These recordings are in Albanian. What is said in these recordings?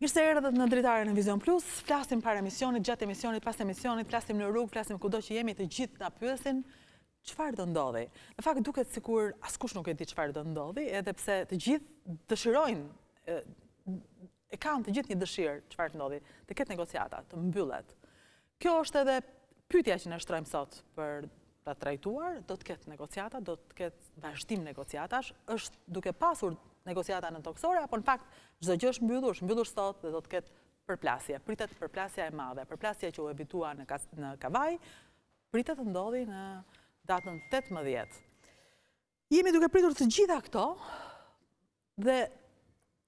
Mirë se erdhët në Dritare në Vizion Plus, flasim para emisionit, gjatë emisionit, pas emisionit, flasim në rrugë, flasim kudo që jemi, të gjithë na pyesin çfarë do ndodhi. Në fakt duket sikur askush nuk e di çfarë do ndodhi, edhe pse të gjithë dëshirojnë, e kanë të gjithë një dëshirë çfarë të ndodhi, të ketë negociata, të mbyllet. Kjo është edhe pyetja që ne shtrojmë sot për ta trajtuar, do të ketë negociata, do të ketë vazhdim negociatash, është duke pasur negociata në toksore, apo në fakt çdo gjë është mbyllur sot dhe do të ketë përplasje. Pritet përplasja e madhe, përplasja që u evitua në Kavaj, pritet të ndodhi në datën 18. Jemi duke pritur të gjitha këto dhe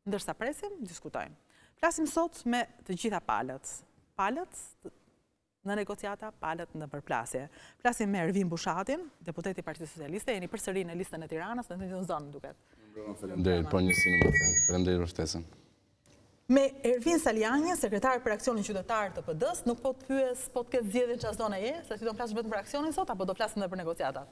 ndërsa presim, diskutojmë. Flasim sot me të gjitha palët. Palët në negociata, palët në përplasje. Flasim me Ervin Bushatin, deputeti i Partisë Socialiste, jeni përsëri në listën e Tiranës, në të zonë duket. Faleminderit për njësinë më thënë. Faleminderit për ftesën. Me Ervin Saliani, sekretar për Aksionin Qytetar të PD-s, nuk po të pyes, po të ketë zgjedhjen çfarë zone je, se ti do flasësh vetëm për Aksionin sot apo do flasim edhe për negociatat?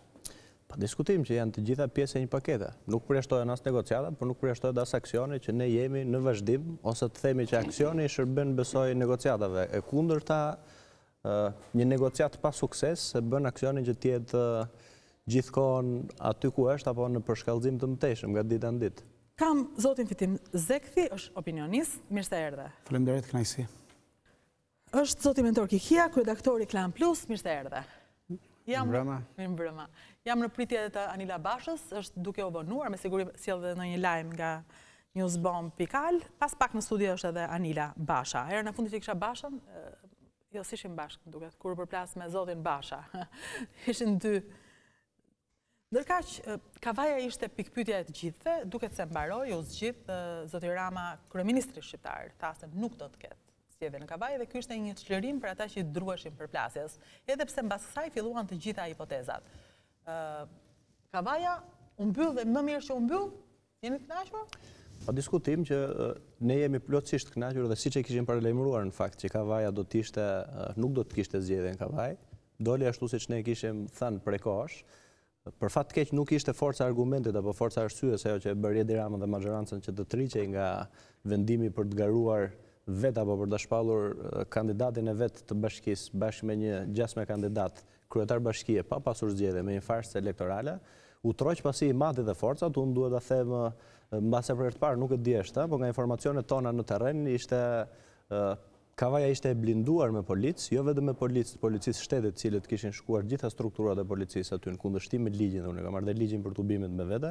Pa diskutim që janë të gjitha pjesë e një pakete. Nuk përjashtohen as negociatat, por nuk përjashtohet as Aksioni që ne jemi në vazhdim, ose të themi që Aksioni shërben besoj negociatave. E kundërta, një negociat pa sukses e bën Aksionin që të jetë gjithkohon aty ku është apo në përshkallëzim të mëtejshëm nga dita në ditë. Kam zotin Fitim Zekthi, është opinionist, mirë se erdhe. Faleminderit, kënaqësi. Është zoti Mentor Kikia, kryeredaktori Klan Plus, mirë se erdhe. Mirëmbrëma. Jam në pritje të Anila Bashës, është duke u vonuar, me siguri sjell edhe ndonjë lajm nga newsbomb.al. Pas pak në studio është edhe Anila Basha. Herën e fundit që kisha Bashën, jo s'ishim bashkë, duket, kur u përplas me zotin Basha. Ishin dy. Ndërkaq, Kavaja ishte pikpyetja e të gjithëve, duket se mbaroi, u zgjidh zoti Rama, kryeministri shqiptar, tha se nuk do të ketë zgjedhje në Kavaj dhe ky ishte një çlirim për ata që druheshin përplasjes, edhe pse mbas kësaj filluan të gjitha hipotezat. Kavaja u mbyll dhe më mirë që u mbyll, jeni të kënaqur? Pa diskutim që ne jemi plotësisht të kënaqur dhe siç e kishim paralajmëruar në fakt që Kavaja nuk do të kishte zgjedhje në Kavaj, doli ashtu siç ne kishim thënë prekosh. Për fat të keq nuk ishte forca argumentit apo forca arsyes ajo që e bëri Edi Rama dhe maxhorancën që të triqej nga vendimi për të garuar vetë apo për të shpallur kandidatin e vet të bashkisë bashkë me një gjasmë kandidat kryetar bashkie pa pasur zgjedhje me një farsë elektorale, u troq pasi i mati dhe forcat, unë duhet ta them mbase për herë të parë nuk e diesh, por nga informacionet tona në terren ishte Kavaja ishte e blinduar me policë, jo vetëm me policisë shtetit, cilët kishin shkuar gjitha strukturat e policisë aty në kundërshtim me ligjin, dhe unë kam marrë dhe ligjin për tubimet me vete,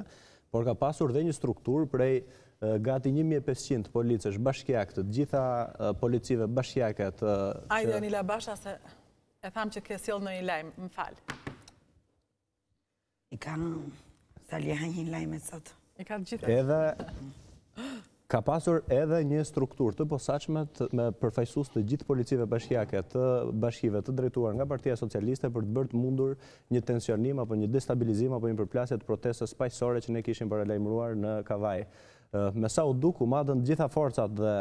por ka pasur dhe një strukturë prej gati 1500 policësh bashkiak të gjitha policive bashkiake të... Ajde, Anila Basha, se e tham që ke sjell në një lajm, më fal. I kanë Saliani një lajm e sot. I ka të gjitha. Edhe... Ka pasur edhe një strukturë të posaçme me përfaqësues të gjithë policive bashkiake të bashkive të drejtuar nga Partia Socialiste për të bërë të mundur një tensionim apo një destabilizim apo një përplasje të protestës paqësore që ne kishim paralajmëruar në Kavaj. Me sa u duk, u madën të gjitha forcat dhe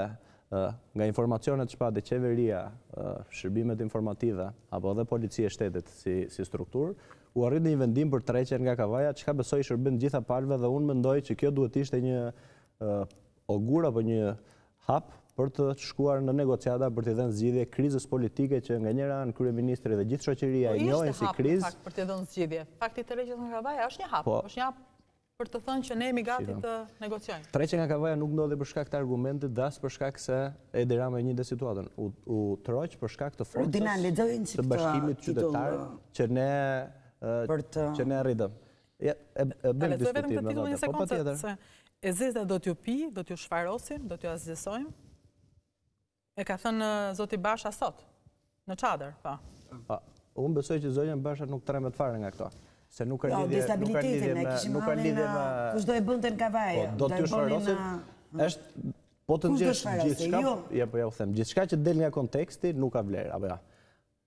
nga informacionet që pati qeveria, shërbimet informative apo edhe policia e shtetit si strukturë, u arrit në një vendim për tërheqjen nga Kavaja, çka besoj shërbim të gjitha palëve dhe unë mendoj që kjo duhet ishte një ogur apo një hap për të shkuar në negociata për të dhënë zgjidhje krizës politike që nga njëra anë kryeministri dhe gjithë shoqëria e njohin si krizë. Po ishte hap për të dhënë zgjidhje. Fakti të tërheqjes nga Kavaja është një hap, është një hap për të thënë që ne jemi gati të negociojmë. Tërheqja nga Kavaja nuk ndodhi për shkak të argumentit, as për shkak se Edi Rama e njihte situatën. U troq për shkak të forcës të bashkimit qytetar që ne arritëm. E bëjmë diskutim në atë, po patjetër. E zezda do t'ju pi, do t'ju shfarosim, do t'ju azgjësojmë. E ka thënë zoti Basha sot, në çadër, pa. Unë besoj që zonja Basha nuk tremet fare nga këto. Se nuk ka lidhje me... Destabilitetin, e kishim halin kush do e bënte në Kavaj. Do t'ju shfarosim, është... Po të ndjesh gjithçka, ja u them, gjithçka që del nga konteksti nuk ka vlerë, apo ja.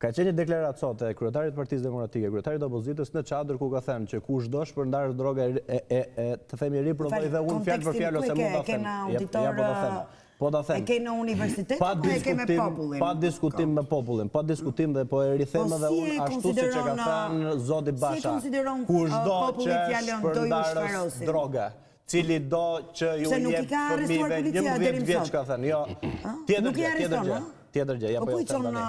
Ka qenë një deklarat sot e kryetarit Partisë Demokratike, kryetarit opozitës në çadër ku ka thënë që kush dosh për ndarë droga të themi riprovoj dhe unë fjalë për fjalë ose mund ta them. Po ta them. E ke në universitet apo e ke me popullin? Pa diskutim me popullin, pa diskutim dhe po e rithema dhe unë ashtu siç e ka thënë zoti Basha. Kush do që për ndarës droga. cili do që ju jep fëmijëve 11 vjeç, ka thënë. Jo, tjetër gjë, ja po jo them tani.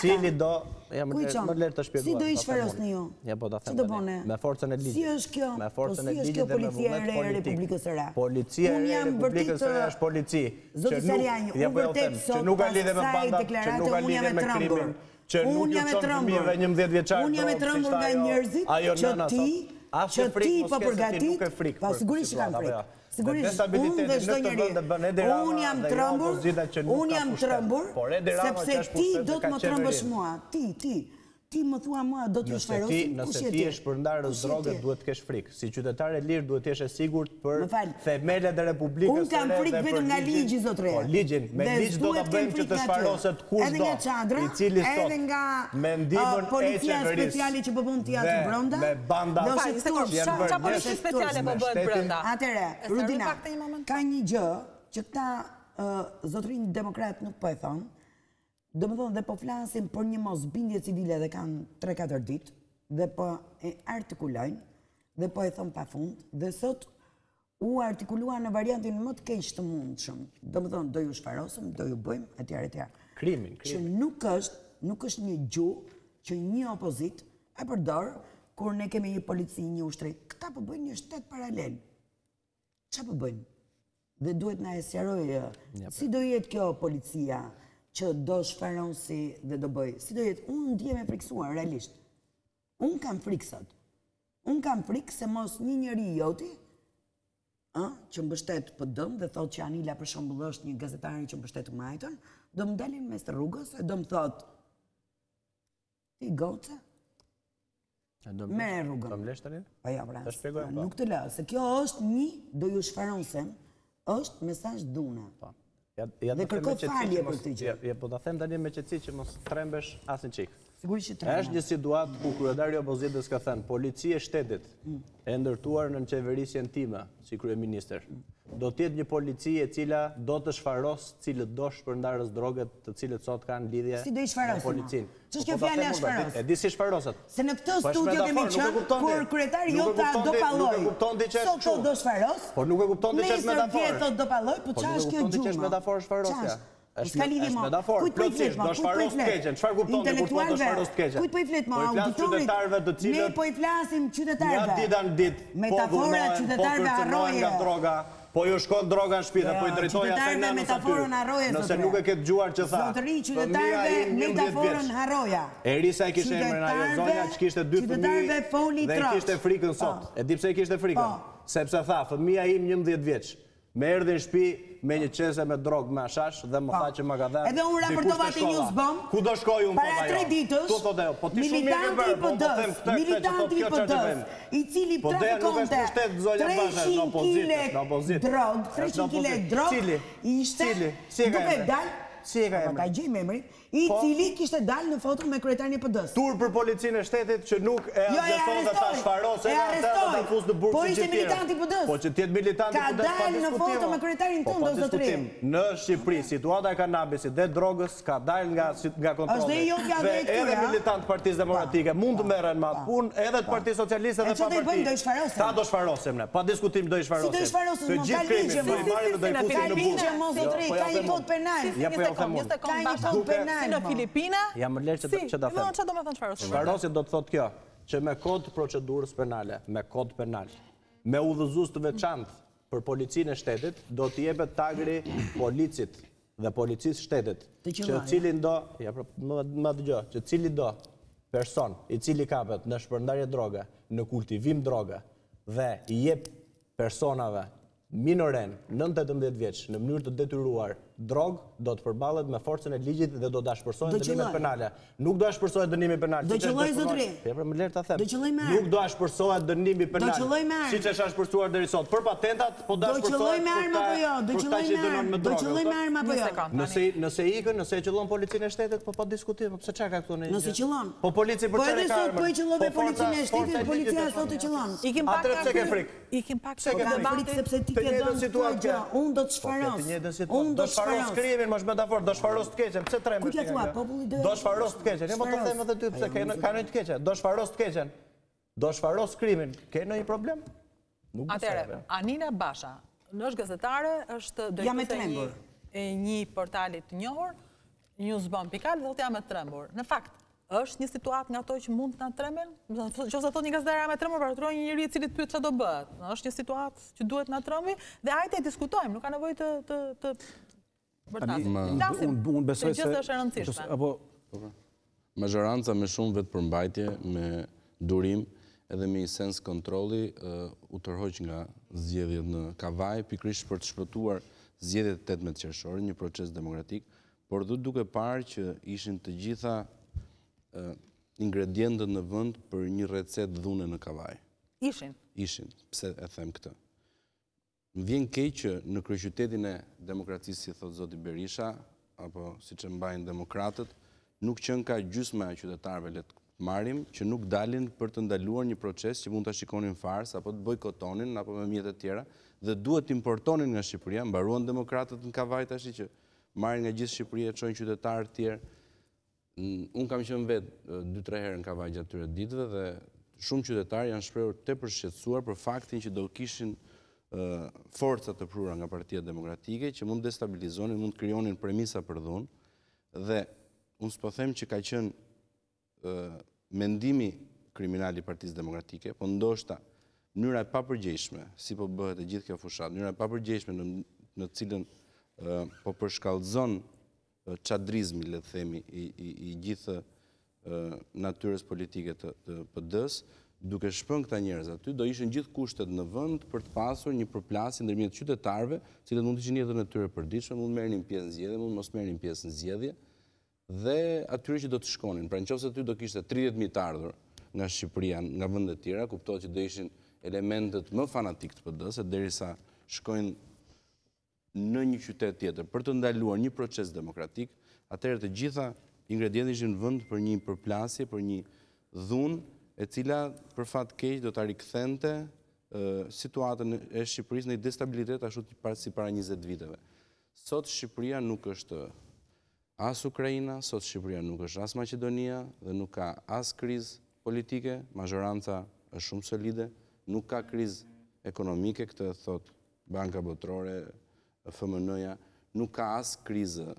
Cili do, më lërë të shpjeguar. Si do i shfarosni ju? Ja po ta them tani. Me forcën e ligjit. Si është kjo? Me forcën e ligjit dhe me vullnet politik. Policia e Republikës së Re. Policia e Republikës së Re është polici. Zoti Saliani, unë vërtet sot pas kësaj deklarate unë jam e trembur. Që nuk ju çon fëmijëve 11 vjeçar. Unë jam e trembur nga njerëzit që ti po përgatit, pa sigurisht që kam frikë. Sigurisht, unë dhe çdo njeri, unë jam trembur, sepse ti do të më trembësh mua, ti më thua mua do t'ju shfarosim, nëse ti je shpërndarës drogët, duhet të kesh frikë. Si qytetare lirë duhet të jesh e sigurt për themelet e Republikës së Re. Unë kam frikë vetëm nga ligji, zotre. Po, ligjin, me ligj do ta bëjmë që të shfaroset kushdo, i cili sot me ndihmën e policia speciale që po bën teatrin brenda. Me banda. Çfarë policia speciale po bëhet brenda? Atëre, Rudina, ka një gjë që këta zotrinj demokrat nuk po e thonë. Do më thonë dhe po flasim për një mosbindje civile dhe kanë 3-4 ditë dhe po e artikulojnë dhe po e thonë pa fund dhe sot u artikulua në variantin më të keq të mundshëm. Do më thonë do ju shfarosëm, do ju bëjmë etj. Krimin. Që nuk është një gjuhë që një opozit e përdor kur ne kemi një polici, një ushtri. Këta po bëjnë një shtet paralel. Çfarë po bëjnë? Dhe duhet na e sqarojë si do jetë kjo policia që do shfaronsi dhe do bëj. Si do jetë, unë ndihem e friksuar, realisht. Unë kam frikë sot. Unë kam frikë se mos një njeri joti, që mbështet PD-n dhe thot që Anila për shembull është një gazetari që mbështet Majtën, do më dalin mes të rrugës e do më thot ti goce, merr rrugën. Po mlesh tani? Po ja, pra. Ta shpjegojmë po. Nuk të lë, se kjo është një do ju shfaronsem, është mesazh dhune. Dhe kërkoj falje për këtë gjë. Po ta them tani me qetësi që mos trembesh asnjë çik. Sigurisht që trembesh. Është një situatë ku kryetari i opozitës ka thënë, policia e shtetit e ndërtuar në qeverisjen time si kryeministër, do të jetë një polici e cila do të shfaros cilët do shpërndarës droget të cilët sot kanë lidhje me policinë. Ç'është kjo fjala shfaros? E di si shfaroset. Se në këtë studio kemi qenë kur kryetari jota do palloj. Sot do shfaros? Po nuk e kupton ti ç'është metaforë. Nesër vjetë do palloj, po ç'është kjo gjuhë? Ç'është metaforë shfarosja? Ska lidhje ma, kujt po i flet ma, kujt po i flet? Intelektualve, kujt po i flet ma, auditorit, ne po i flasim qytetarve. Metafora qytetarve arroje. Po ju shkon droga në shtëpi dhe po i drejtoj asaj nënës aty. Nëse nuk e ke dëgjuar që tha. Zotëri qytetarve metaforën harroja. Erisa i kishte emrin ajo zonja që kishte 2 fëmijë dhe i kishte frikën sot. E di pse i kishte frikën? Sepse tha, fëmia im 11 vjeç. Me erdhi në shtëpi me një qese me drogë me ashash dhe më tha që më ka dhënë. Edhe unë raportova te Newsbomb. Ku do shkoj unë para 3 ditësh? Militanti i PD-s, i cili trafikonte 300 kg drogë, ishte duke dalë. Si e ka emrin? Ka gjej me emrin, i cili kishte dalë në foto me kryetarin e PD-s. Tur për policinë e shtetit që nuk e arreston dhe ta shfarose dhe ta fus në burg. Po ishte militanti i PD-s. Po që ti je militanti i PD-s, ka dalë në foto me kryetarin tonë do zotëri. Në Shqipëri situata e kanabisit dhe drogës ka dalë nga kontrolli. Dhe edhe militant Partisë Demokratike mund të merren me atë punë, edhe të Partisë Socialiste dhe pa parti. Ta do shfarosim ne, pa diskutim do i shfarosim. Si do i shfarosim? Të gjithë krimin do i marrim dhe do i fusim në burg. Ka një kod penal. Ka një kod penal. Si në Filipina? Ja më lërë që ta them. Që do me thënë shfarosje? Shfarosje do të thotë kjo, që me kod procedurës penale, me kod penal, me udhëzues të veçantë për policinë e shtetit, do t'i jepet tagri policit dhe policisë shtetit, që cilin do, më dëgjoj, që cili do person i cili kapet në shpërndarje droge, në kultivim droge dhe i jep personave minoren 9-18 vjeç në mënyrë të detyruar drog, do të përballet me forcën e ligjit dhe do ta shpërsohet dënimet penale. Nuk do ta shpërsohet dënimi penal. Do qëlloj zotëri. Më lër ta them. Nuk do ta shpërsohet dënimi penal. Siç është shpërsuar deri sot për patentat, po do ta shpërsohet. Do qëlloj me armë apo jo? Do qëlloj me armë apo jo? Nëse ikën, nëse e qëllon policinë e shtetit, po pa diskutim, pse çka ka këtu në. Nëse qëllon. Po polici për çfarë ka armë? Po edhe sot po e qëllove policinë e shtetit, policia sot e qëllon. Ikim pak sepse ti ke dhënë unë do të shfaros. Unë do të shfaros krimin, më metaforë, do shfaros të keqen. Pse trembësh? Ku t'ja thua, populli do shfaros të keqen. Ne më të them edhe ty pse ka ndonjë të keqe. Do shfaros të keqen. Do shfaros krimin. Ke ndonjë problem? Atëre, Anina Basha, është gazetare, është drejtuese e një portali të njohur, Newsbomb.al, dhe jam e trembur. Në fakt, është një situatë nga ato që mund të na tremen? Nëse thotë një gazetar jam e trembur, për atë një njeri i cili të pyet çfarë do bëhet. Është një situatë që duhet na trembi dhe hajde të diskutojmë, nuk ka nevojë të Unë besoj se është e rëndësishme. Majoranca me shumë vetë përmbajtje, me durim, edhe me një sens kontrolli u tërhoq nga zgjedhjet në Kavaj, pikërisht për të shpëtuar zgjedhjet 18 qershor, një proces demokratik, por duke parë që ishin të gjitha ingredientët në vend për një recet dhune në Kavaj. Ishin? Ishin, pse e them këtë. Më vjen keq që në kryeqytetin e demokracisë, si thot zoti Berisha, apo siç e mbajnë demokratët, nuk qenë ka gjysma e qytetarëve, le të marrim, që nuk dalin për të ndaluar një proces që mund ta shikonin fars apo të bojkotonin apo me mjete të tjera dhe duhet të importonin nga Shqipëria. Mbaruan demokratët në Kavaj tash që marrin nga gjithë Shqipëria, çojnë qytetarë të tjerë. Unë kam qenë vetë 2-3 herë në Kavaj gjatë atyre ditëve dhe shumë qytetarë janë shprehur tepër shqetësuar për faktin që do kishin forca të prura nga Partia Demokratike që mund destabilizonin, mund krijonin premisa për dhunë dhe unë s'po them që ka qenë mendimi kriminal i Partisë Demokratike, po ndoshta mënyra e papërgjegjshme, si po bëhet e gjithë kjo fushat, mënyra e papërgjegjshme në cilën po përshkallëzon çadrizmi, le të themi, i gjithë natyrës politike të PD-s, duke shpën këta njerëz aty, do ishin gjithë kushtet në vend për të pasur një përplasje ndërmjet qytetarëve, cilët mund të ishin jetën e tyre të përditshme, mund merrnin pjesë në zgjedhje, mund mos merrnin pjesë në zgjedhje, dhe atyre që do të shkonin. Pra nëse aty do kishte 30.000 të ardhur nga Shqipëria, nga vende të tjera, kuptohet që do ishin elementët më fanatik të PD-s, derisa shkojnë në një qytet tjetër për të ndaluar një proces demokratik, atëherë të gjitha ingredientet ishin në vend për një përplasje, për një dhunë e cila për fat keq do ta rikthente situatën e Shqipërisë në destabilitet ashtu si para 20 viteve. Sot Shqipëria nuk është as Ukraina, sot Shqipëria nuk është as Maqedonia dhe nuk ka as krizë politike, majoranca është shumë solide, nuk ka krizë ekonomike, këtë thot Banka Botërore, FMN-ja, nuk ka as krizë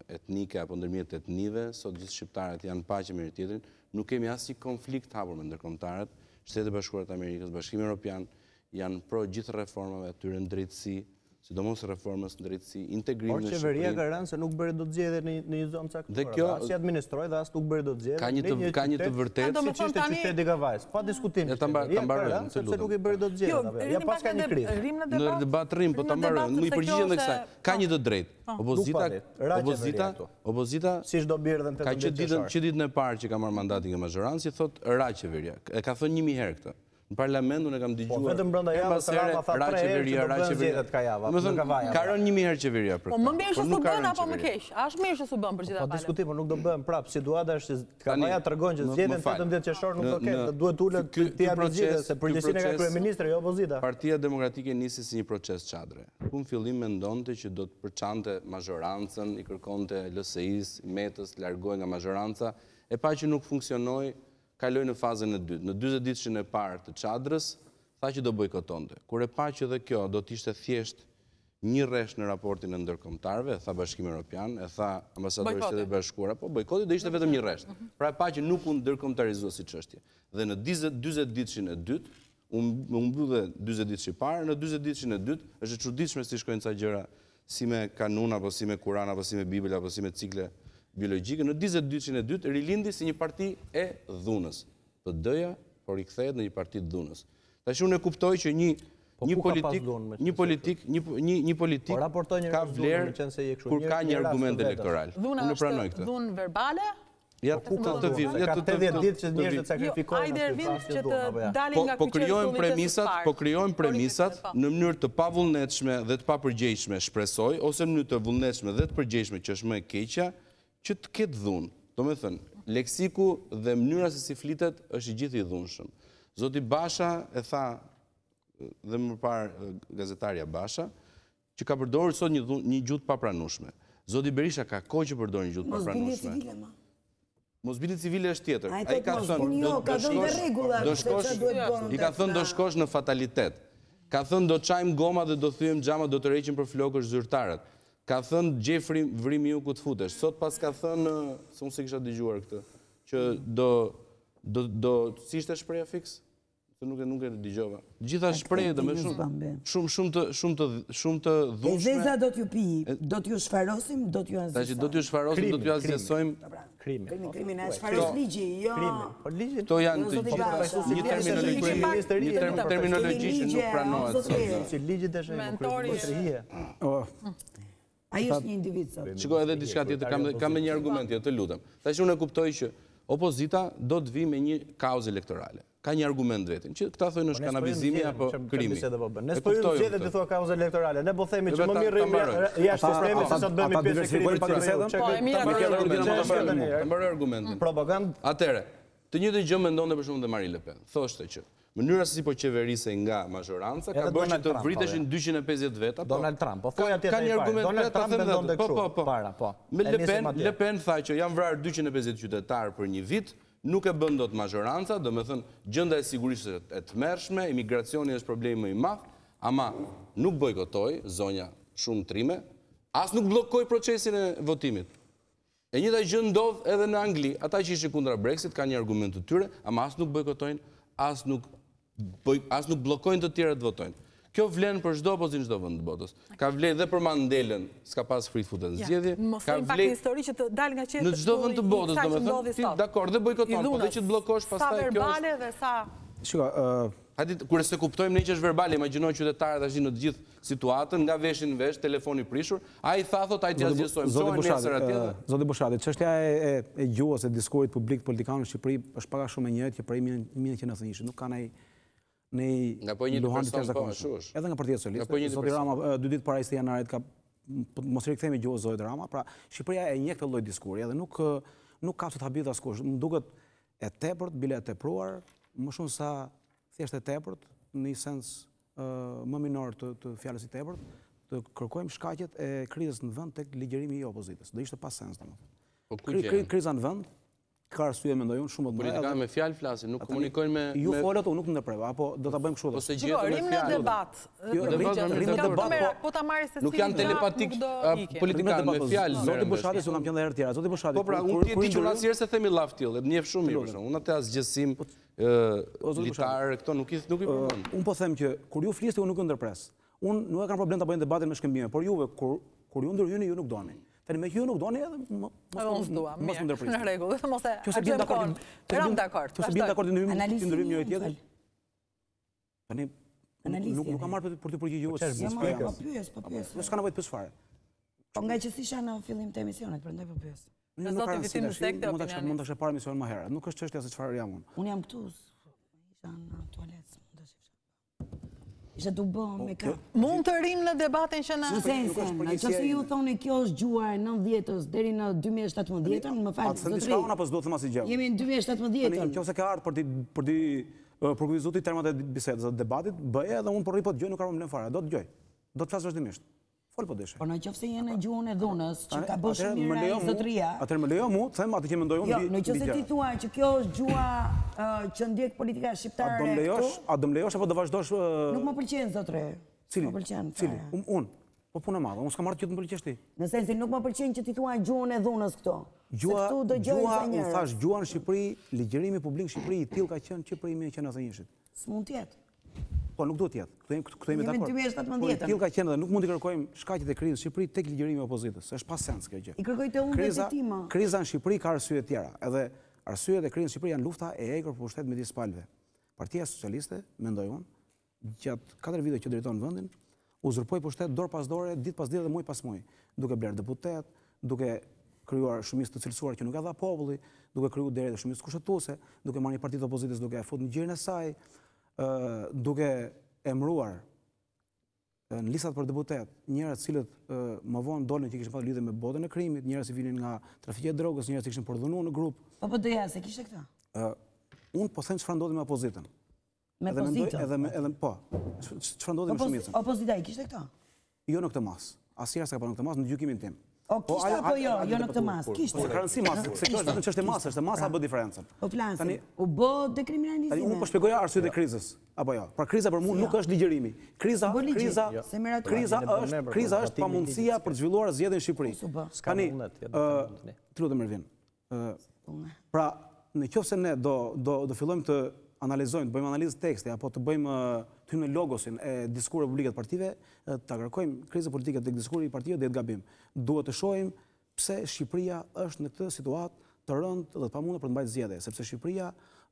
etnike apo ndërmjet etnive, sot gjithë shqiptarët janë paqe me tjetrin, nuk kemi asnjë konflikt hapur me ndërkombëtarët, Shtetet e Bashkuara të Amerikës, Bashkimi Evropian janë pro gjithë reformave atyre në drejtësi, sidomos reformës në drejtësi, integrimin e Shqipërisë. Por qeveria ka rënë se nuk bëri dot zgjedhje në një zonë caktuar. As si administroi dhe as nuk bëri dot zgjedhje. Ka një të vërtetë, siç ishte qyteti Kavajës. Pa diskutim. Ta mbaroj, sepse nuk i bëri dot zgjedhje. Ja pas ka një krizë. Në debat rrim, po ta mbaroj. Më i përgjigjen edhe kësaj. Ka një të drejtë. Opozita siç do bjerë edhe në 18 që ditën e parë që ka marrë mandatin nga majoranci, thotë ra qeveria. E ka thënë 1000 herë këtë. Në parlament unë e kam dëgjuar. Po vetëm brenda javës Rama tha 3 herë që do bëhen zgjedhjet ka java. Më thënë, ka rënë 1000 herë qeveria për këtë. Po më mirë që s'u bën apo më keq? A është mirë që s'u bën për gjithë ata? Po diskutim, por nuk do bëhen prapë. Situata është që Kavaja tregon që zgjedhjen 18 qershor nuk do ketë, duhet ulet të japë zgjedhje se përgjegjësinë ka kryeministri, jo opozita. Partia Demokratike nisi si një proces çadre. Ku në fillim mendonte që do të përçante majorancën, i kërkonte LSI-s, Metës, largohej nga majoranca, e pa që nuk funksionoi, kaloi në fazën e dytë. Në 40 ditëshin e parë të çadrës, tha që do bojkotonte. Kur e pa që dhe kjo do të ishte thjesht një rresh në raportin e ndërkombëtarëve, e tha Bashkimi Evropian, e tha ambasadori i Shtetit Bashkuar, po bojkoti do ishte vetëm një rresh. Pra e pa që nuk u ndërkombëtarizuar si çështje. Dhe në 40 ditëshin e dytë, u mbyllë 40 ditësh i parë, në 40 ditëshin e dytë është e çuditshme si shkojnë ca gjëra si me kanun apo si me Kur'an apo si me Bibël apo si me cikle biologjike. Në 40 ditëshin e dytë rilindi si një parti e dhunës. PD-ja por i kthehet në një parti të dhunës. Tash unë e kuptoj që një politik ka vlerë kur ka një argument elektoral. Dhuna është dhunë verbale? Ja ku ka të vijë. Ka 80 ditë që njerëzit sakrifikojnë që të dalin nga Po krijojmë premisat në mënyrë të pavullnetshme dhe të papërgjegjshme, shpresoj, ose në mënyrë të vullnetshme dhe të përgjegjshme që është më e keqja, që të ketë dhunë. Domethënë, leksiku dhe mënyra se si flitet është i gjithë i dhunshëm. Zoti Basha e tha dhe më parë gazetarja Basha, që ka përdorur sot një gjuhë papranueshme. Zoti Berisha ka kohë që përdor një gjuhë papranueshme. Mosbili civile është tjetër. Ai ka thënë do shkosh në fatalitet. Ka thënë do çajm goma dhe do thyem xhama, do të rreqim për flokësh zyrtarët. Ka thënë Gjefri vrimi ju ku të futesh. Sot pas ka thënë, se unë se kisha dëgjuar këtë, që si ishte shpreha fiks? Se nuk e dëgjova. Gjitha shprehje dhe me shumë të dhunshme. E zeza do t'ju pi, do t'ju shfarosim, do t'ju azjesojmë. Do t'ju shfarosim, do t'ju azjesojmë. Krimi, na shfaros ligji, jo. Këto janë të gjitha një terminologji që nuk pranohet. Si ligjit e shëjmë, Ai është një individ sot. Shikoj edhe diçka tjetër, kam një argument tjetër, të lutem. Tash unë e kuptoj që opozita do të vi me një kauzë elektorale. Ka një argument vetin, që këta thojnë është kanabizimi apo krimi. Nësë po ju zgjedhjet të thua kauzë elektorale, ne po themi që më mirë jashtë sistemi se sa të bëhemi pjesë e krimit. Ta mbaroj argumentin. Propagandë. Atëre, të njëjtën gjë mendonte për shembull dhe Marine Le Pen. Thoshte që mënyra se si po qeverisej nga mazhoranca ka bërë që të vriteshin 250 veta. Donald Trump, po thoja tjetër i parë. Donald Trump mendonte kështu para, po. Le Pen tha që janë vrarë 250 qytetarë për një vit. Nuk e bën dot mazhoranca, do me thënë gjënda e sigurisht e tmerrshme, imigracioni është problemi më i madh, ama nuk bojkotoi, zonja shumë trime, as nuk bllokoi procesin e votimit. E njëjta gjë ndodh edhe në Angli, ata që ishin kundra Brexit kanë një argument të tyre, ama as nuk bojkotojnë, as nuk bllokojnë të tjerët të votojnë. Kjo vlen për çdo opozicion në çdo vend të botës. Ka vlen dhe për Mandelën, s'ka pas frikë futen zgjedhje. Ka vlen histori që të dal nga qetë në çdo vend të botës, domethënë, ti dakord, dhe bojkoton, po dhe që të bllokosh pastaj kjo. Sa verbale dhe sa. Shiko, kur se kuptojmë ne që është verbale, imagjinoj qytetarët tash në të gjithë situatën, nga veshin në vesh, telefoni prishur, ai tha thot ai t'ia zgjesojmë. Zoti Bushati, çështja e gjuhës së diskurit publik politikan në Shqipëri është pak a shumë e njëjtë që prej 1990-shit, nuk ka nga po një person po ashtu është. Edhe nga Partia Socialiste. Zoti Rama 2 ditë para 20 janarit ka mos rikthehemi gjuhës Zotit Rama, pra Shqipëria e njeh këtë lloj diskuri edhe nuk ka të habit askush. Më duket e tepërt, bile e tepruar, më shumë sa thjesht e tepërt, në një sens më minor të fjalës i tepërt, të kërkojmë shkaqjet e krizës në vend tek ligjërimi i opozitës. Do ishte pa sens domethënë. Kriza në vend ka arsye mendoj unë shumë më të mëdha. Politikanë me fjalë flasin, nuk komunikojnë me ju folët unë nuk ndërprej, apo do ta bëjmë kështu. Ose gjetën me fjalë. Rrim në debat. Po ta marrë se nuk janë telepatik politikanë me fjalë. Zoti Bushati s'u kam qenë herë tjera. Zoti Bushati. Po pra, unë ti diçka asnjëherë se themi llaf till, e njeh shumë mirë për shkak. Unë atë asgjësim litar këto nuk i përmend. Unë po them që kur ju flisni unë nuk ju ndërpres. Unë nuk e kam problem ta bëjmë debatin me shkëmbime, por juve kur ju ndërhyni ju nuk doni. Tani me ju nuk doni edhe mos më ndërprisni. Në rregull, mos e. Nëse bien dakord. Ram dakord. Nëse bien dakord ndryrim njëri tjetër. Tani nuk kam marrë për të përgjigjuar. Po pyes. Nuk s'ka nevojë të pyes fare. Po nga që s'isha në fillim të emisionit, prandaj po pyes. Në zoti vitin në sekte opinioni. Mund ta parë emision më herët. Nuk është çështja se çfarë jam unë. Unë jam këtu. Isha në tualet. Isha të bëmë me ka. Mund të rrim në debatin që në... Në sensin, nëse ju thoni kjo është gjuar 90-ës deri në 2017-ën, më falë, zotëri. Atë diçka apo s'do të them asgjë. Jemi në 2017-ën. Nëse ka ardhur për të kuvizuar termat e bisedës së debatit, bëj edhe unë po rri po dëgjoj, nuk ka problem fare, do të dëgjoj. Do të flas vazhdimisht. Fol po deshe. Po nëse jeni në gjuhën e dhunës, që ka bërë shumë mirë ai zotëria. Atëherë më lejo mu, them atë që mendoj unë. Jo, nëse ti thua që kjo është gjua që ndjek politika shqiptare këtu. A do më lejosh apo do vazhdosh? Nuk më pëlqen zotre. Cili? Më pëlqen. Cili? Unë. Po punë e madhe, unë s'kam marrë që të më pëlqesh ti. Në sensin nuk më pëlqen që ti thua gjuhën e dhunës këto. Gjua, unë thash gjua në Shqipëri, ligjërimi publik në Shqipëri i tillë ka qenë që prej 1991-shit. S'mund të jetë. Po nuk duhet të jetë. Këtu jemi dakord. Jemi në 2017. Tillë ka qenë dhe nuk mund të kërkojmë shkaqjet e krizës në Shqipëri tek ligjërimi i opozitës. Është pa sens kjo gjë. I kërkojte unë vetë tim. Kriza në Shqipëri ka arsye të tjera. Edhe arsyet e krizës në Shqipëri janë lufta e egër për pushtet midis palëve. Partia Socialiste, mendoj unë, gjatë 4 vite që drejton vendin, uzurpoi pushtet dorë pas dore, ditë pas dite dhe muaj pas muaji, duke blerë deputet, duke krijuar shumicë të cilësuar që nuk e dha populli, duke krijuar deri të shumicë kushtetuese, duke marrë një parti të opozitës duke e futur në gjirin e saj, duke emëruar në listat për deputet njerëz të cilët më vonë dolën që kishin pasur lidhje me botën e krimit, njerëz që vinin nga trafiku i drogës, njerëz që kishin përdhunuar në grup. Po doja se kishte këtë. Unë po them çfarë ndodhi me opozitën. Me opozitën. Edhe po. Çfarë ndodhi me shumicën? Opozita i kishte këtë? Jo në këtë mas. Asnjëherë s'ka pas në këtë mas në gjykimin tim. O kishte apo jo në këtë masë? Kishte. Se ka rëndësi masë, se kjo është vetëm çështje masë, është masa bë diferencën. Po flasim, u bë dekriminalizime. Unë po shpjegoja arsyet e krizës, apo jo. Pra kriza për mua nuk është ligjërimi. Kriza është pamundësia për të zhvilluar zgjedhjen në Shqipëri. Tani, të lutem Ervin. Pra, nëse ne do fillojmë të analizojmë, të bëjmë analizë teksti, apo të bëjmë të hymë në logosin e diskurë publike të partive, të kërkojmë krizë politike të diskurë i partive dhe të gabim. Duhet të shohim pse Shqipëria është në këtë situatë të rëndë dhe të pamundur për të mbajtur zgjedhje, sepse Shqipëria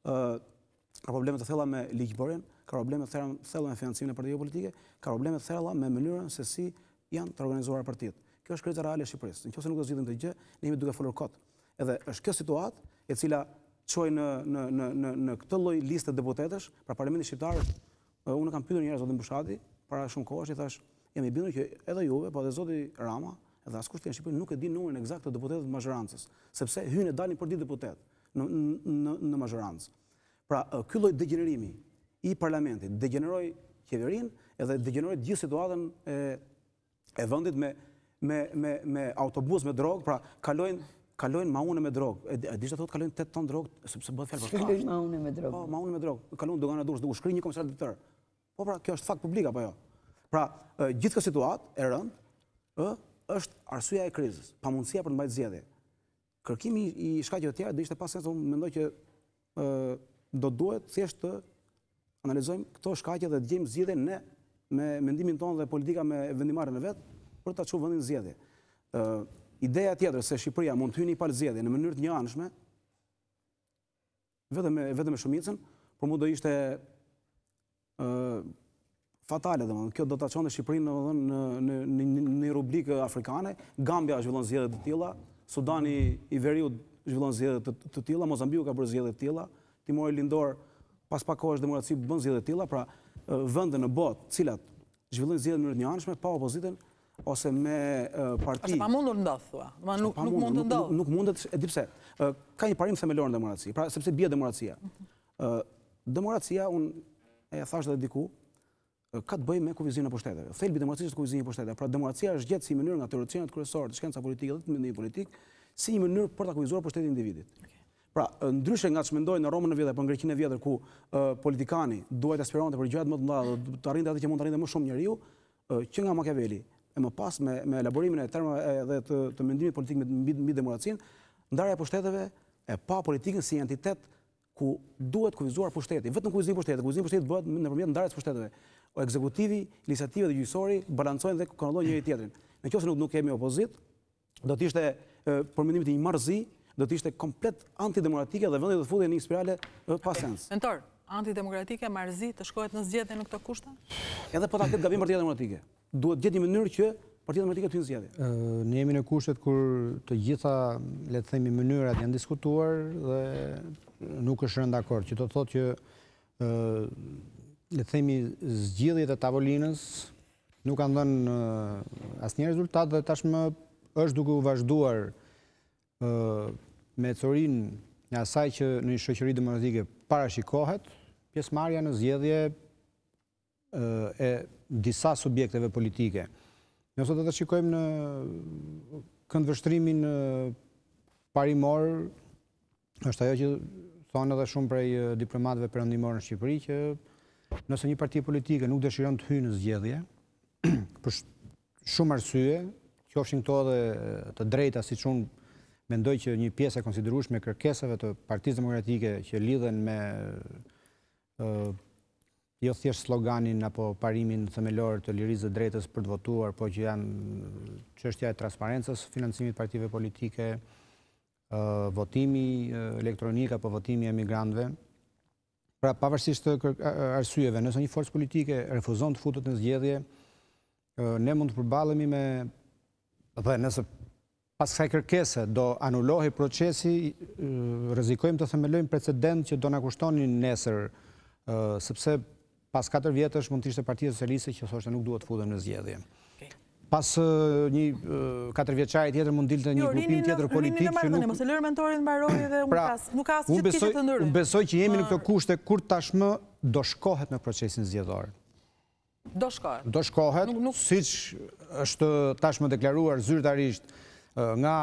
ka probleme të thella me ligjbërjen, ka probleme të thella me financimin e partive politike, ka probleme të thella me mënyrën se si janë të organizuara partitë. Kjo është kriza reale e Shqipërisë. Nëse nuk do zgjidhim këtë gjë, ne jemi duke folur kot. Edhe është kjo situatë e cila çoj në këtë lloj liste deputetësh, pra Parlamenti shqiptar, unë kam pyetur njëherë zotin Bushati, para shumë kohësh, i thash, jam i bindur që edhe juve, po edhe zoti Rama, edhe askush tjetër në Shqipëri nuk e di numrin eksakt të deputetëve të mazhorancës, sepse hynë e dalin për ditë deputet në mazhorancë. Pra, ky lloj degenerimi i parlamentit degeneroi qeverinë edhe degeneroi gjithë situatën e vendit me autobus me drogë, pra kalojnë maune me drogë. E di që thotë kalojnë 8 ton drogë, sepse bëhet fjalë për shkak. Kalojnë maune me drogë. Po, maune me drogë. Kalojnë dogana durrës, duke shkruaj një komisar detyr. Po pra, kjo është fakt publik apo jo? Pra, gjithë kjo situatë e rëndë është arsyeja e krizës, pamundësia për të mbajtur zgjedhje. Kërkimi i shkaqeve të tjera do ishte pa sens, unë mendoj që do duhet thjesht të analizojmë këto shkaqe dhe të gjejmë zgjedhjen ne me mendimin tonë dhe politika me vendimarrjen e vet për ta çuar vendin në zgjedhje. Ideja tjetër se Shqipëria mund të hyjë në një palë zgjedhje në mënyrë të njëanshme, vetëm me shumicën, por mua do ishte fatale, domethënë kjo do ta çonte Shqipërinë në një rubrikë afrikane. Gambia zhvillon zgjedhje të tilla, Sudani i Veriut zhvillon zgjedhje të tilla, Mozambiku ka bërë zgjedhje të tilla, Timori Lindor pas pak kohësh demokraci bën zgjedhje të tilla, pra vende në botë, të cilat zhvillojnë zgjedhje në mënyrë të njëanshme pa opozitën ose me parti. Është pamundur ndodh thua. Nuk mund të ndodh. Nuk mundet, e di pse. Ka një parim themelor në demokraci, pra sepse bie demokracia. Demokracia, unë e thash edhe diku, ka të bëjë me kufizimin e pushteteve. Thelbi i demokracisë është kufizimi i pushteteve. Pra demokracia është gjetë si mënyrë nga teoricianët kryesorë të shkenca politike dhe të mendimit politik, si një mënyrë për ta kufizuar pushtetin e individit. Pra, ndryshe nga ç'mendojnë në Romën e vjetër, për Greqinë e vjetër ku politikani duhet të aspironte për gjëra më të mëdha, të arrinte atë që mund të arrinte më shumë njeriu, që nga Machiavelli e më pas me elaborimin e termave dhe të mendimit politik mbi demokracinë, ndarja e pushteteve e pa politikën si entitet ku duhet kufizuar pushteti. Vetëm kufizimi i pushtetit bëhet nëpërmjet ndarjes së pushteteve. Ekzekutivi, legislativi dhe gjyqësori balancojnë dhe kontrollojnë njëri tjetrin. Nëse nuk kemi opozit, do të ishte për mendimin tim një marrëzi, do të ishte komplet antidemokratike dhe vendi do të futej në një spirale pa sens. Mentor, antidemokratike, marrëzi të shkohet në zgjedhje në këto kushte? Edhe po ta ketë gabim Partia Demokratike. Duhet gjetë një mënyrë që Partia Demokratike të hyjë në zgjedhje. Ne jemi në kushtet kur të gjitha, le të themi, mënyrat janë diskutuar dhe nuk është rënë dakord, që do të thotë që le të themi zgjidhjet e tavolinës nuk kanë dhënë asnjë rezultat dhe tashmë është duke u vazhduar me ecorinë e asaj që në një shoqëri demokratike parashikohet pjesëmarrja në zgjedhje e disa subjekteve politike. Nëse do të shikojmë në këndvështrimin parimor, është ajo që thonë edhe shumë prej diplomatëve perëndimor në Shqipëri që nëse një parti politike nuk dëshiron të hyjë në zgjedhje, për shumë arsye, qofshin këto edhe të drejta, siç unë mendoj që një pjesë e konsiderueshme e kërkesave të Partisë Demokratike që lidhen me jo thjesht sloganin apo parimin themelor të lirisë dhe drejtës për të votuar, po që janë çështja e transparencës, financimit partive politike, votimi elektronik apo votimi e emigrantëve. Pra, pavarësisht të arsyeve, nëse një forcë politike refuzon të futet në zgjedhje, ne mund të përballemi me, dhe nëse pas kësaj kërkese do anulohi procesi, rrezikojmë të themelojmë precedent që do na kushtonin nesër, sepse pas 4 vjetësh mund të ishte Partia Socialiste që thoshte nuk duhet të futem në zgjedhje. Pas një 4 vjeçari tjetër mund dilte një grupim tjetër politik që nuk... Mos e lër mentorin mbaroj dhe nuk ka asgjë të keqe të ndërë. Unë besoj që jemi në këto kushte kur tashmë do shkohet në procesin zgjedhor. Do shkohet? Do shkohet, siç është tashmë deklaruar zyrtarisht nga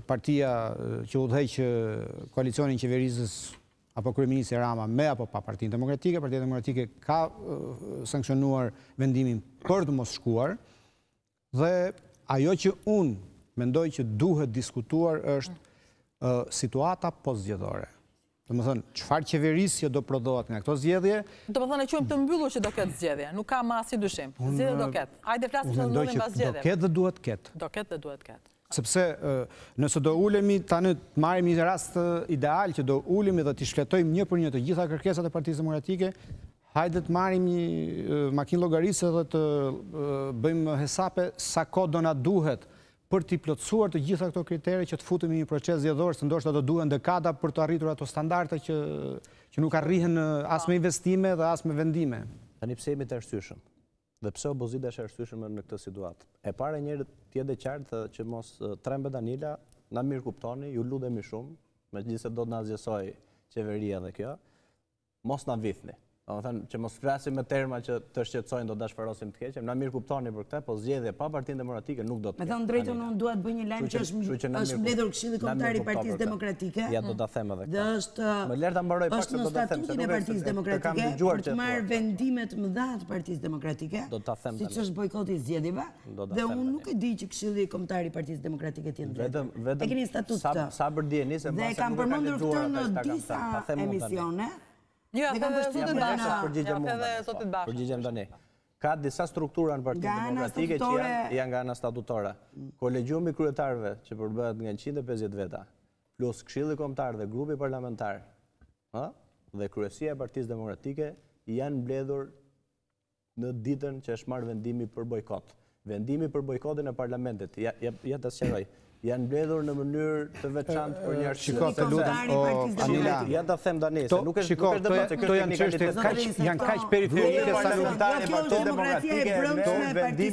partia që udhëheq koalicionin qeverisës apo kryeministri Rama me apo pa Partinë Demokratike. Partia Demokratike ka sankcionuar vendimin për të mos shkuar dhe ajo që unë mendoj që duhet diskutuar është situata postzgjedhore. Do më thënë, çfarë qeverisje do prodhohet nga këto zgjedhje? Do më thënë e quajmë të mbyllur që do ketë zgjedhje, nuk ka më asnjë dyshim. Zgjedhje do ketë. Hajde flasim se do ndodhin pas zgjedhjeve. Do ketë dhe duhet ketë. Do ketë dhe duhet ketë. Sepse nëse do ulemi tani të marrim një rast ideal që do ulemi dhe t'i shfletojmë një për një të gjitha kërkesat e Partisë Demokratike, hajde të marrim një makinë llogarisë dhe të bëjmë hesape sa kohë do na duhet për t'i plotësuar të gjitha këto kritere që të futemi një proces zgjedhor, se ndoshta do duhen dekada për të arritur ato standarde që nuk arrihen as me investime dhe as me vendime. Tani pse jemi të arsyeshëm? Dhe pse opozita është e arsyeshme në këtë situatë? E para njëri t'jede qartë që mos trembe Danila, na mirë kuptoni, ju ludhemi shumë, megjithëse do të na zgjesoj qeveria dhe kjo, mos na vithni. Domethënë që mos flasim me terma që të shqetësojnë do dashfarosim të keqem. Na mirë kuptoni për këtë, po zgjedhje pa Partinë Demokratike nuk do të ketë. Me thënë drejtën, unë dua të bëj një lajm që është mbledhur Këshilli Kombëtar i Partisë Demokratike. Ja do ta them edhe këtë. Është më lër ta mbaroj pak se do ta them. Statutin e Partisë Demokratike për të marrë vendime të mëdha të Partisë Demokratike. Do ta them. Siç është bojkoti i zgjedhjeve. Dhe unë nuk e di që Këshilli Kombëtar i Partisë Demokratike të jetë. Vetëm e keni statut të. Sa bërdjeni se mbase. Dhe kam përmendur këtë në disa emisione. Jo, përgjigjem tani. Ka disa struktura në Partinë Demokratike që janë nga ana statutore. Kolegjiumi i kryetarëve që përbëhet nga 150 veta, plus Këshilli Kombëtar dhe grupi parlamentar, dhe kryesia e Partisë Demokratike janë mbledhur në ditën që është marrë vendimi për bojkot. Vendimi për bojkotin e parlamentit, ja ta sqaroj. Janë mbledhur në mënyrë të veçantë për një arsye. Shiko, të lutem, Anila. Ja ta them tani, se nuk është debat, këto janë çështje janë kaq periferike sa parlamentare e Partisë Demokratike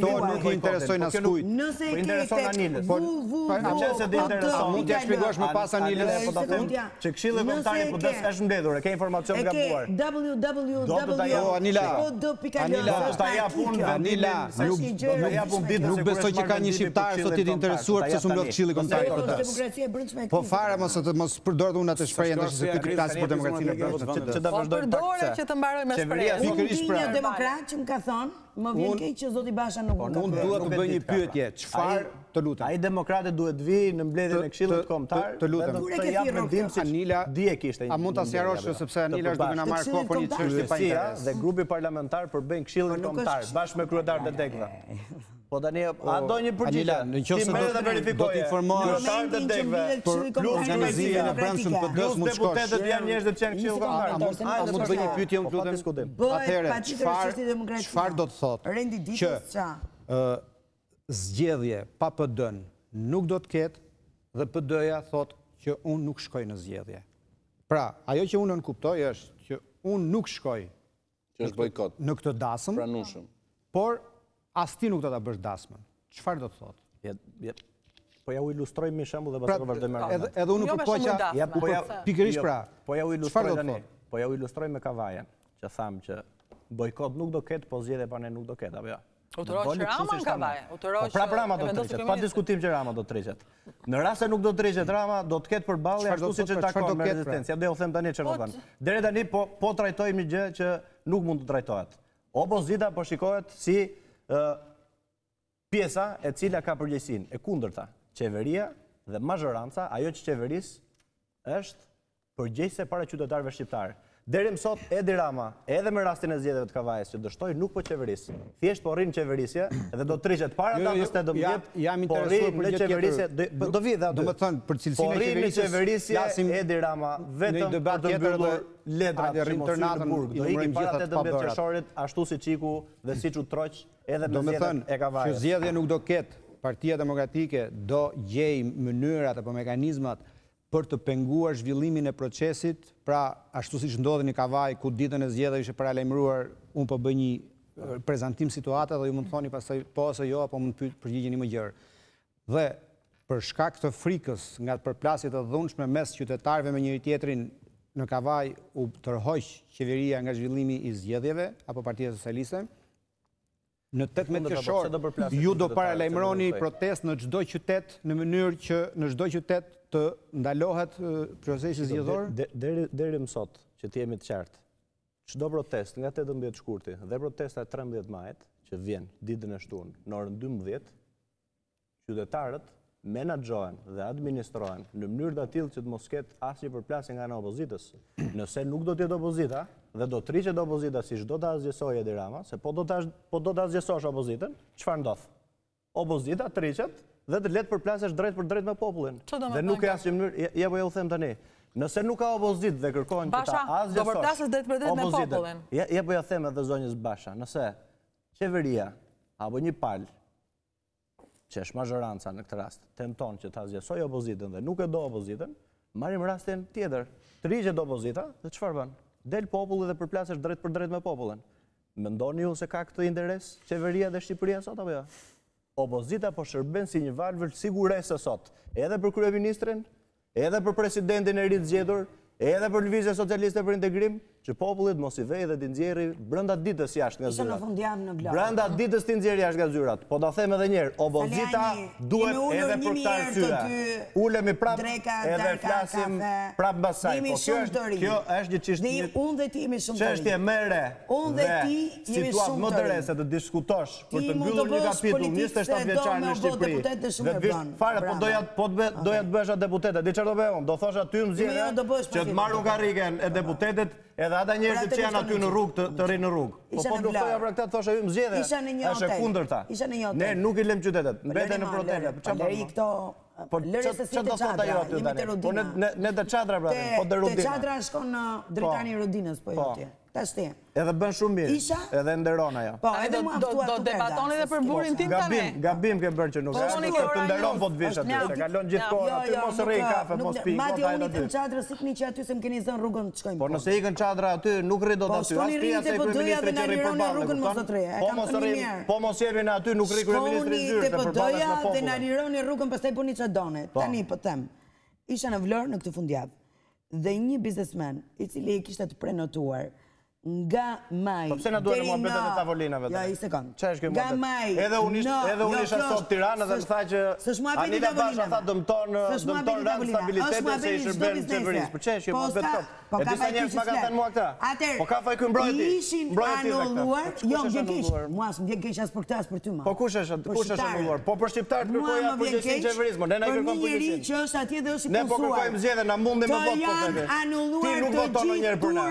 to nuk i interesojnë askujt. Nëse i intereson Anilës. Mund t'ja shpjegosh më pas Anilës. Që Këshilli Kombëtar i PD-s është mbledhur, e ke informacion gabuar. Nuk besoj që ka një shqiptar sot i interesuar pse s'u mblodh Këshilli Kombëtar i PD-s. Po fare mos përdor unë atë shprehje ndoshta se ti flas për demokracinë e brendshme. Po përdore që të mbaroj me shprehje. Një demokrat që më ka thonë, më vjen keq që zoti Basha nuk më ka. Unë dua të bëj një pyetje, çfarë të lutem. Ai demokratët duhet vi në mbledhjen e Këshillit Kombëtar. Të lutem. Kur e ke thirrur Anila, dije kishte. A mund ta sqarosh sepse Anila është duke na marrë kohë për një çështje pa interes. Dhe grupi parlamentar përbën Këshillin Kombëtar bashkë me kryetarët e degëve. Po tani a do një përgjigje? Nëse do të informohesh për organizimin e brendshëm të PD-s mund të shkosh. Deputetët janë njerëz të qenë Këshilli Kombëtar. A mund të bëj një pyetje unë lutem? Atëherë, çfarë do të thotë që zgjedhje pa PD-n nuk do të ketë dhe PD-ja thotë që unë nuk shkoj në zgjedhje. Pra, ajo që unë nënkuptoj është që unë nuk shkoj që është bojkot në këtë dasëm, pranueshëm. Por as ti nuk do ta bësh dasmën. Çfarë do të thotë? Po ja u ilustroj me shembull dhe pastaj vazhdojmë me radhën. Edhe unë përpoqja pikërisht pra. Po ja u ilustroj tani. Po ja u ilustroj me Kavajan, që tham që bojkot nuk do ketë, po zgjedhje pa ne nuk do ketë, apo jo? Uturosh Rama në Kavaj. Pra Rama do të trishet, pa diskutim që Rama do të trishet. Në rast se nuk do të trishet Rama, do të ketë përballje ashtu siç e takon me rezistencë. Ja do u them tani çfarë do të thënë. Deri tani po trajtojmë një gjë që nuk mund të trajtohet. Opozita po shikohet si pjesa e cila ka përgjegjësinë e kundërta. Qeveria dhe mazhoranca, ajo që qeveris është përgjegjëse para qytetarëve shqiptarë. Deri më sot Edi Rama, edhe me rastin e zgjedhjeve të Kavajës që dështoi nuk po qeveris. Thjesht po rrin qeverisje dhe do të trishet para datës 18. Po rrin në qeverisje, do vi dhe aty. Domethënë për cilësinë e qeverisje Edi Rama vetëm për të mbyllur letrat që mos në burg. Do iki para 18 qershorit ashtu si Qiku dhe siç u troq edhe në zgjedhjet e Kavajës. Që zgjedhja nuk do ketë, Partia Demokratike do gjej mënyrat apo mekanizmat për të penguar zhvillimin e procesit, pra ashtu siç ndodhi në Kavaj, ku ditën e zgjedhjeve ishte paralajmëruar, unë po bëj një prezantim situata dhe ju mund të thoni pastaj po ose jo, apo mund të përgjigjeni më gjerë. Dhe për shkak të frikës nga përplasjet e dhunshme mes qytetarëve me njëri tjetrin në Kavaj u tërhoq qeveria nga zhvillimi i zgjedhjeve apo Partia Socialiste. Në 18 qershor ju do paralajmëroni protestë në çdo qytet në mënyrë që në çdo qytet të ndalohet procesi zgjedhor? Deri më sot, që të jemi të qartë, çdo protestë nga 18 shkurti dhe protesta e 13 majit, që vjen ditën e shtunë në orën 12, qytetarët menaxhohen dhe administrohen në mënyrë të tillë që të mos ketë asnjë përplasje nga ana opozitës. Nëse nuk do të jetë opozita dhe do të rriqet opozita siç do ta azgjësojë Edi Rama, se po do ta azgjësosh opozitën, çfarë ndodh? Opozita të rriqet dhe të letë përplasesh drejt për drejt me popullin. Dhe nuk e asnjë mënyrë, ja po ju them tani. Nëse nuk ka opozitë dhe kërkojnë që ta azgjësosh, do përplasesh drejt për drejt me popullin. Ja po ja them edhe zonjës Basha, nëse qeveria apo një palë që është mazhoranca në këtë rast, tenton që të azgjësoj opozitën dhe nuk e do opozitën, marrim rastin tjetër. Të rriqet opozita dhe çfarë bën? Del populli dhe përplasesh drejt për drejt me popullin. Mendoni ju se ka këtë interes qeveria dhe Shqipëria sot apo jo? Opozita po shërben si një valvër sigurese sot, edhe për kryeministrin, edhe për presidentin e ri të zgjedhur, edhe për lëvizjen socialiste për integrim, që popullit mos i vej dhe t'i nxjerrë brenda ditës jashtë nga zyrat. Isha në fundjavë në Vlorë. Brenda ditës t'i nxjerrë jashtë nga zyrat. Po ta them edhe një herë, opozita duhet edhe për këtë arsye. Ulemi prapë edhe flasim prapë mbas saj. Po kjo është një çështje më e re. Dhe situatë më të re se të diskutosh për të mbyllur një kapitull 27 vjeçar në Shqipëri. Dhe fare po doja të bëhesha deputete. Di çfarë do bëj unë? Do thosha ty mëzgjedhje që të marrun karrigen e deputetet edhe ata njerëzit që janë aty në rrugë të rinë në rrugë. Po luftoja për këtë, thosha ju mëzgjedhje. Është e kundërta. Ne nuk i lëm qytetet, mbeten në proteste. Po çfarë do thotë ajo aty tani? Po ne të çadra pra, po të Rudina. Te çadra shkon në dritani Rudinës po joti. Tashti. Edhe bën shumë mirë. Edhe nderon ajo. Po, edhe do debatoni edhe për burin tim tani. Gabim ke bërë që nuk të nderon po të vish aty. Se kalon gjithë kohën aty, mos rri kafe, mos pi. Madje unë të çadra sikni që aty se më keni zënë rrugën të shkojmë. Po nëse ikën çadra aty, nuk rri dot aty. As ti as kryeministri që rri përballë. Po mos jemi në aty, nuk rri kryeministri në zyrë, se përballë me popullin. Dhe na lironi rrugën, pastaj buni çfarë doni. Tani po them. Isha në Vlorë në këtë fundjavë dhe një biznesmen i cili e kishte të prenotuar nga maj. Po pse na duhen muhabetet e tavolinave? Ja, i sekond. Çfarë është kjo muhabet? Edhe unë isha sot Tiranë dhe më tha që Anita Basha tha dëmton rand stabilitetin se i shërben qeverisë. Po ç'është kjo muhabet sot? E disa njerëz ma kanë thënë mua këtë. Po ka faj ky mbrojti. Ishin anulluar. Jo, më vjen keq. Mua s'm vjen keq as për këtë as për ty më. Po kush është anulluar? Po për shqiptarët kërkoja përgjegjësinë e qeverisë, ne na kërkojmë përgjegjësinë. Që është atje dhe është i ne po kërkojmë zgjedhje, na mundem me vot po thënë. Ti nuk voton ndonjëherë për ne.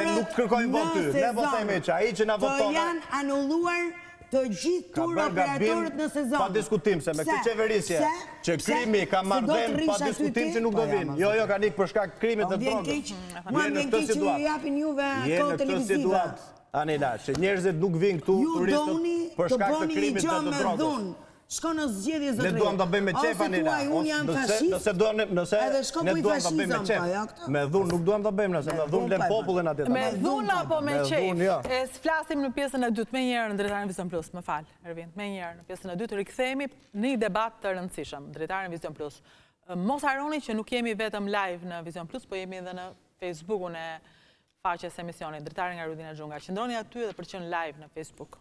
Ne nuk kërkojmë vot ty. Ne po themi që ai që na voton. Janë anulluar të gjithë tur operatorët në sezon. Pa diskutim se me këtë qeverisje që krimi ka marrë vend, pa diskutim që nuk do vinë. Jo, ka ikë për shkak të krimit dhe drogës. Mua më vjen keq që ju japin juve kohë televizive. Anela, që njerëzit nuk vinë këtu turistët për shkak të krimit dhe të drogës. Shko në zgjedhje zotëri. Ne duam ta bëjmë me qef Anela. Nëse ne duam ta bëjmë me qef. Me dhunë nuk duam ta bëjmë nëse me dhunë lëm popullin atje. Me dhunë apo me qef? E flasim në pjesën e dytë, me njëherë në drejtarin Vision Plus, më fal, Ervin, me njëherë në pjesën e dytë rikthehemi në një debat të rëndësishëm, drejtarin Vision Plus. Mos harroni që nuk jemi vetëm live në Vision Plus, po jemi edhe në Facebookun e faqes emisionit Drejtari nga Rudina Xhunga. Qëndroni aty edhe për të qenë live në Facebook.